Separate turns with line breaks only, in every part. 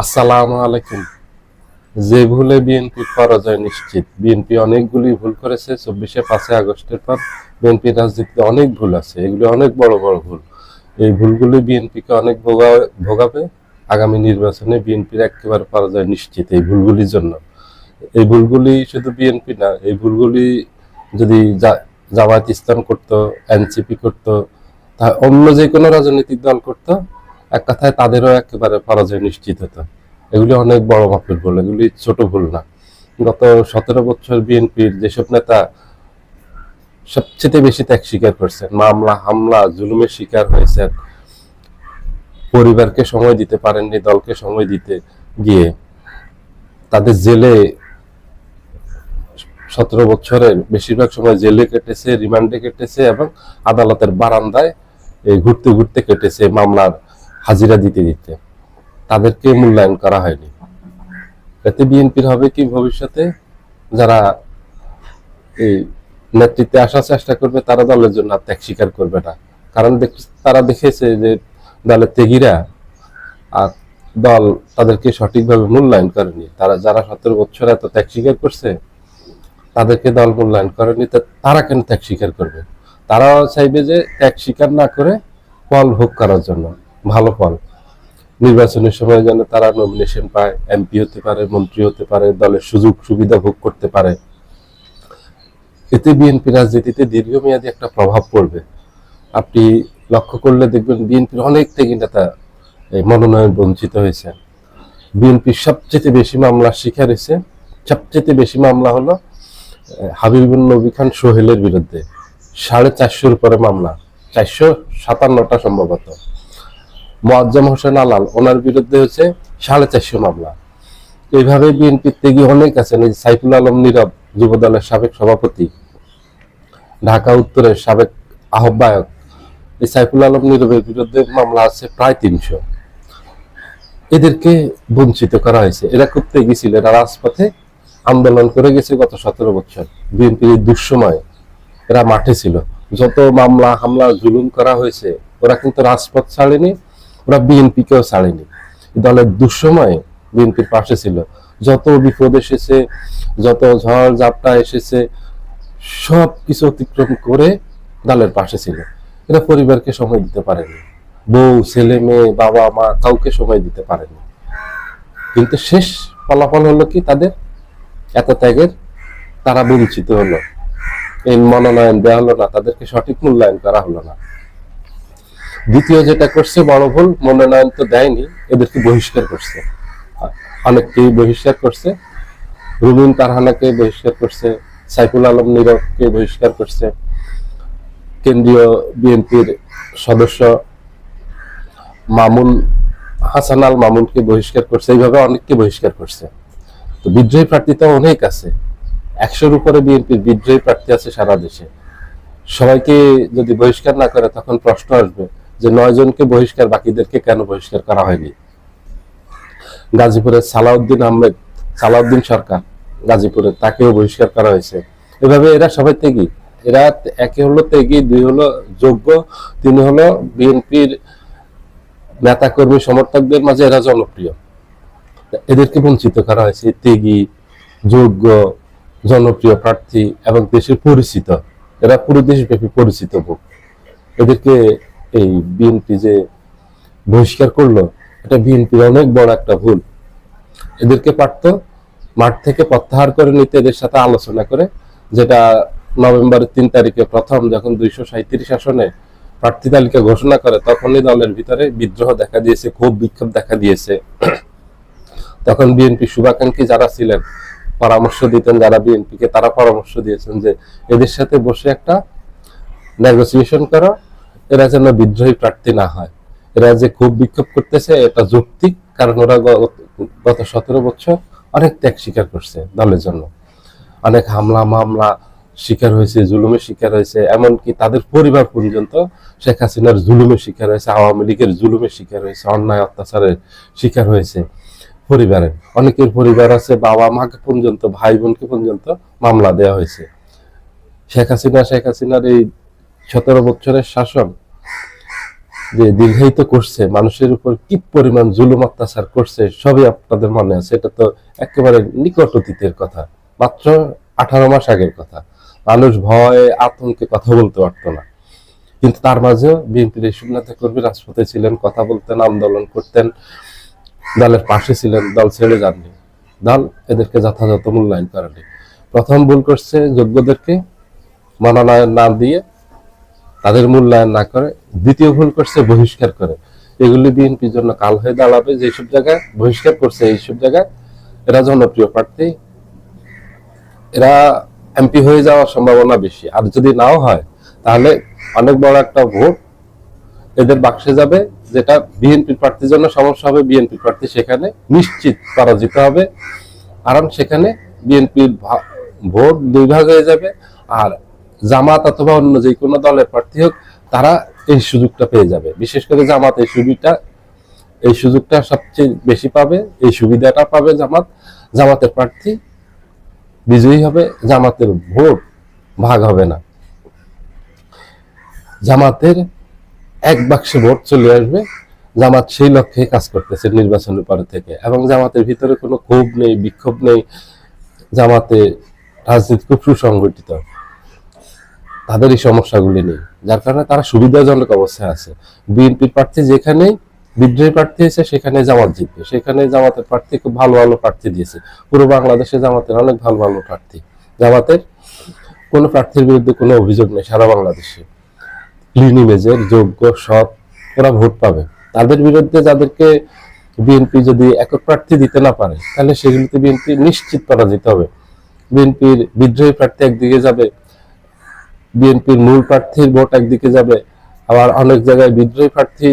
আসসালামু আলাইকুম। যে ভুলে বিএনপি পরাজয় নিশ্চিত। বিএনপি অনেকগুলি ভুল করেছে। 24শে 5ই আগস্টের পর বিএনপি রাজনীতিতে অনেক ভুল আছে, এগুলি অনেক বড় বড় ভুল। এই ভুলগুলি বিএনপিকে অনেক ভোগাবে। আগামী নির্বাচনে বিএনপির একেবারে পরাজয় নিশ্চিত এই ভুলগুলির জন্য। এই ভুলগুলি শুধু বিএনপি না, এই ভুলগুলি যদি জামায়াত ইসলাম করতো, এনসিপি করতো, তা অন্য যে কোনো রাজনৈতিক দল করতো, এক কথায় তাদেরও একেবারে পরাজয় নিশ্চিত হতো। এগুলি অনেক বড় মাপের ভুল, এগুলি ছোট ভুল না। গত 17 বছর বিএনপির যেসব নেতা সবচেয়ে বেশি ত্যাগ স্বীকার করছেন, মামলা হামলা জুলুমের শিকার হয়েছেন, পরিবারকে সময় দিতে পারেননি, দলকে সময় দিতে গিয়ে তাদের জেলে 17 বছরের বেশিরভাগ সময় জেলে কেটেছে, রিমান্ডে কেটেছে এবং আদালতের বারান্দায় ঘুরতে ঘুরতে কেটেছে, মামলার হাজিরা দিতে দিতে। তাদেরকে মূল্যায়ন করা হয়নি। এতে বিএনপির হবে কি, ভবিষ্যতে যারা এই নেতৃত্বে আসার চেষ্টা করবে তারা দলের জন্য ত্যাগ স্বীকার করবে না। কারণ তারা দেখেছে যে দলের ত্যাগীরা আর দল তাদেরকে সঠিকভাবে মূল্যায়ন করেনি। তারা যারা 17 বছর এত ত্যাগ স্বীকার করছে তাদেরকে দল মূল্যায়ন করেনি, তারা কেন ত্যাগ স্বীকার করবে? তারাও চাইবে যে ত্যাগ স্বীকার না করে ফল ভোগ করার জন্য, ভালো ফল। নির্বাচনের সময় যেন তারা নমিনেশন পায়, এমপি হতে পারে, মন্ত্রী হতে পারে, দলের সুযোগ সুবিধা ভোগ করতে পারে। এতে বিএনপি রাজনীতিতে দীর্ঘমেয়াদী একটা প্রভাব পড়বে। আপনি লক্ষ্য করলে দেখবেন বিএনপির অনেক ত্যাগী নেতা মনোনয়ন বঞ্চিত হয়েছে। বিএনপির সবচেয়ে বেশি মামলার শিকার হয়েছে, সবচেয়ে বেশি মামলা হলো হাবিবুল নবী খান সোহেলের বিরুদ্ধে। 450-র উপরে মামলা, 457টা সম্ভবত। মোয়াজ্জেম হোসেন আলাল, ওনার বিরুদ্ধে হচ্ছে 450 মামলা। এইভাবে বিএনপির ত্যাগী অনেক আছেন। এই সাইফুল আলম নীরব, যুবদলের সাবেক সভাপতি, ঢাকা উত্তরের সাবেক আহ্বায়ক, এই সাইফুল আলম নীরবের বিরুদ্ধে মামলা আছে প্রায় 300। এদেরকে বঞ্চিত করা হয়েছে। এরা খুব ত্যাগী ছিল, এরা রাজপথে আন্দোলন করে গেছে গত 17 বছর। বিএনপির এই দুঃসময় এরা মাঠে ছিল। যত মামলা হামলা জুলুম করা হয়েছে, ওরা কিন্তু রাজপথ ছাড়েনি, ওরা বিএনপিকেও ছাড়েনি। দলের দুঃসময়ে বিএনপির পাশে ছিল। যত বিপদ এসেছে, যত ঝড় ঝাপটা এসেছে, সব কিছু অতিক্রম করে দলের পাশে ছিল। এরা পরিবারকে সময় দিতে পারেনি, বউ ছেলে মেয়ে বাবা মা কাউকে সময় দিতে পারেনি। কিন্তু শেষ ফলাফল হলো কি, তাদের এত ত্যাগের তারা বঞ্চিত হলো। এই মনোনয়ন দেওয়া হলো না, তাদেরকে সঠিক মূল্যায়ন করা হলো না। দ্বিতীয় যেটা করছে বড় ভুল, মনোনয়ন তো দেয়নি, এদেরকে বহিষ্কার করছে। অনেককেই বহিষ্কার করছে। রুমিন তারহানাকে বহিষ্কার করছে, সাইফুল আলম নীরবকে বহিষ্কার করছে, কেন্দ্রীয় বিএনপির সদস্য মামুন হাসান আল মামুনকে বহিষ্কার করছে। এইভাবে অনেককে বহিষ্কার করছে। তো বিদ্রোহী প্রার্থী তো অনেক আছে, 100-র উপরে বিএনপির বিদ্রোহী প্রার্থী আছে সারা দেশে। সবাইকে যদি বহিষ্কার না করে, তখন প্রশ্ন আসবে যে 9 জনকে বহিষ্কার, বাকিদেরকে কেন বহিষ্কার করা হয়নি? গাজীপুরের সালাউদ্দিন সরকার, গাজীপুরে, তাকেও বহিষ্কার করা হয়েছে। এভাবে এরা সবাই ত্যাগী। এরা একে হলো ত্যাগী, 2 হলো যোগ্য, 3 হলো বিএনপির নেতা কর্মী সমর্থকদের মাঝে এরা জনপ্রিয়। এদেরকে বঞ্চিত করা হয়েছে। ত্যাগী, যোগ্য, জনপ্রিয় প্রার্থী এবং দেশের পরিচিত, এরা পুরো দেশব্যাপী পরিচিত মুখ। এদেরকে এই বিএনপি যে বহিষ্কার করলো, এটা বিএনপির অনেক বড় একটা ভুল। এদেরকে পারতো মাঠ থেকে প্রত্যাহার করে নিতে, এদের সাথে আলোচনা করে, যেটা নভেম্বরের 3 তারিখে প্রথম যখন 237 আসনে প্রার্থী তালিকা ঘোষণা করে, তখনই দলের ভিতরে বিদ্রোহ দেখা দিয়েছে, ক্ষোভ বিক্ষোভ দেখা দিয়েছে। তখন বিএনপি শুভাকাঙ্ক্ষী যারা ছিলেন, পরামর্শ দিতেন যারা বিএনপিকে, তারা পরামর্শ দিয়েছেন যে এদের সাথে বসে একটা নেগোসিয়েশন করো, এরা যেন বিদ্রোহী প্রার্থী না হয়। এরা যে খুব বিক্ষোভ করতেছে এটা যৌক্তিক, কারণ ওরা গত 17 বছর অনেক ত্যাগ স্বীকার করছে দলের জন্য, অনেক হামলা মামলা শিকার হয়েছে, জুলুমের শিকার হয়েছে, এমনকি তাদের পরিবার পর্যন্ত শেখ হাসিনার জুলুমের শিকার হয়েছে, আওয়ামী লীগের জুলুমের শিকার হয়েছে, অন্যায় অত্যাচারের শিকার হয়েছে। পরিবারের অনেকের পরিবার আছে, বাবা মাকে পর্যন্ত, ভাই বোনকে পর্যন্ত মামলা দেওয়া হয়েছে। শেখ হাসিনার এই 17 বছরের শাসন যে দীর্ঘায়িত করছে, মানুষের উপর কি পরিমাণ জুলুম অত্যাচার করছে সবই আপনাদের মনে আছে। এটা তো একেবারে নিকট অতীতের কথা, মাত্র 18 মাস আগের কথা। মানুষ ভয়ে আতঙ্কে কথা বলতে পারতো না, কিন্তু তার মাঝেও বিএনপির এই নেতা কর্মী রাজপথে ছিলেন, কথা বলতেন, আন্দোলন করতেন, দলের পাশে ছিলেন, দল ছেড়ে যাননি। দল এদেরকে যথাযথ মূল্যায়ন করেনি। প্রথম ভুল করছে যোগ্যদেরকে মনোনয়ন না দিয়ে, তাদের মূল্যায়ন না করে। দ্বিতীয় ভুল করছে বহিষ্কার করে। এগুলি বিএনপির জন্য কাল হয়ে দাঁড়াবে। যেসব জায়গায় বহিষ্কার করছে এইসব জায়গায় এরা জনপ্রিয় প্রার্থী, এরা এমপি হয়ে যাওয়ার সম্ভাবনা বেশি। আর যদি নাও হয় তাহলে অনেক বড় একটা ভোট এদের বাক্সে যাবে, যেটা বিএনপি প্রার্থীর জন্য সমস্যা হবে। বিএনপি প্রার্থী সেখানে নিশ্চিত পরাজিত হবে, কারণ সেখানে বিএনপির ভোট 2 ভাগ হয়ে যাবে। আর জামাত অথবা অন্য যে কোনো দলের প্রার্থী হোক, তারা এই সুযোগটা পেয়ে যাবে। বিশেষ করে জামাত এই সুযোগটা সবচেয়ে বেশি পাবে, এই সুবিধাটা পাবে জামাত। জামাতের প্রার্থী বিজয়ী হবে, জামাতের ভোট ভাগ হবে না, জামাতের এক বাক্সে ভোট চলে আসবে। জামাত সেই লক্ষ্যে কাজ করতেছে নির্বাচনের পরে থেকে, এবং জামাতের ভিতরে কোনো ক্ষোভ নেই, বিক্ষোভ নেই। জামাতে রাজনীতি খুব সুসংগঠিত, তাদের এই সমস্যাগুলি নেই, যার কারণে তারা সুবিধাজনক অবস্থায় আছে। বিএনপির প্রার্থী যেখানেই বিদ্রোহী প্রার্থী হয়েছে সেখানে জামাত জিতবে, সেখানে জামাতের প্রার্থী খুব ভালো ভালো প্রার্থী দিয়েছে। পুরো বাংলাদেশে জামাতের অনেক ভালো ভালো প্রার্থী, জামাতের কোনো প্রার্থীর বিরুদ্ধে কোনো অভিযোগ নেই সারা বাংলাদেশে। ক্লিন ইমেজের, যোগ্য, সৎ, ওরা ভোট পাবে। তাদের বিরুদ্ধে যাদেরকে বিএনপি যদি একক প্রার্থী দিতে না পারে, তাহলে সেগুলিতে বিএনপি নিশ্চিত পরাজিত হবে। বিএনপির বিদ্রোহী প্রার্থী একদিকে যাবে, বিএনপির মূল প্রার্থীর ভোট একদিকে যাবে। আবার অনেক জায়গায় বিদ্রোহী প্রার্থী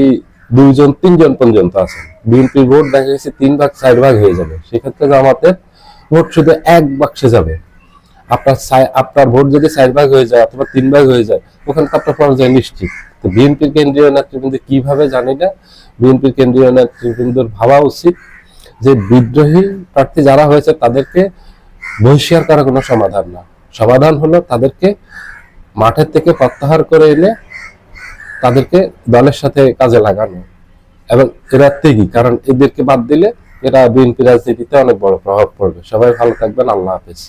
2 জন 3 জন পর্যন্ত আছেন, বিএনপির ভোট দেখা গেছে 3 ভাগ 4 ভাগ হয়ে যাবে। সেক্ষেত্রে জামাতের ভোট শুধু এক বাক্সে যাবে। আপনার ভোট যদি 4 ভাগ হয়ে যায় অথবা 3 ভাগ হয়ে যায়, ওখানে তো আপনার পরাজয় নিশ্চিত। তো বিএনপির কেন্দ্রীয় নেতৃবৃন্দ কিভাবে জানি না, বিএনপির কেন্দ্রীয় নেতৃবৃন্দর ভাবা উচিত যে বিদ্রোহী প্রার্থী যারা হয়েছে তাদেরকে বহিষ্কার করা কোনো সমাধান না। সমাধান হলো তাদেরকে মাঠের থেকে প্রত্যাহার করে এনে তাদেরকে দলের সাথে কাজে লাগানো, এবং এরা ত্যাগী, কারণ এদেরকে বাদ দিলে এরা বিএনপি রাজনীতিতে অনেক বড় প্রভাব পড়বে। সবাই ভালো থাকবেন, আল্লাহ হাফেজ।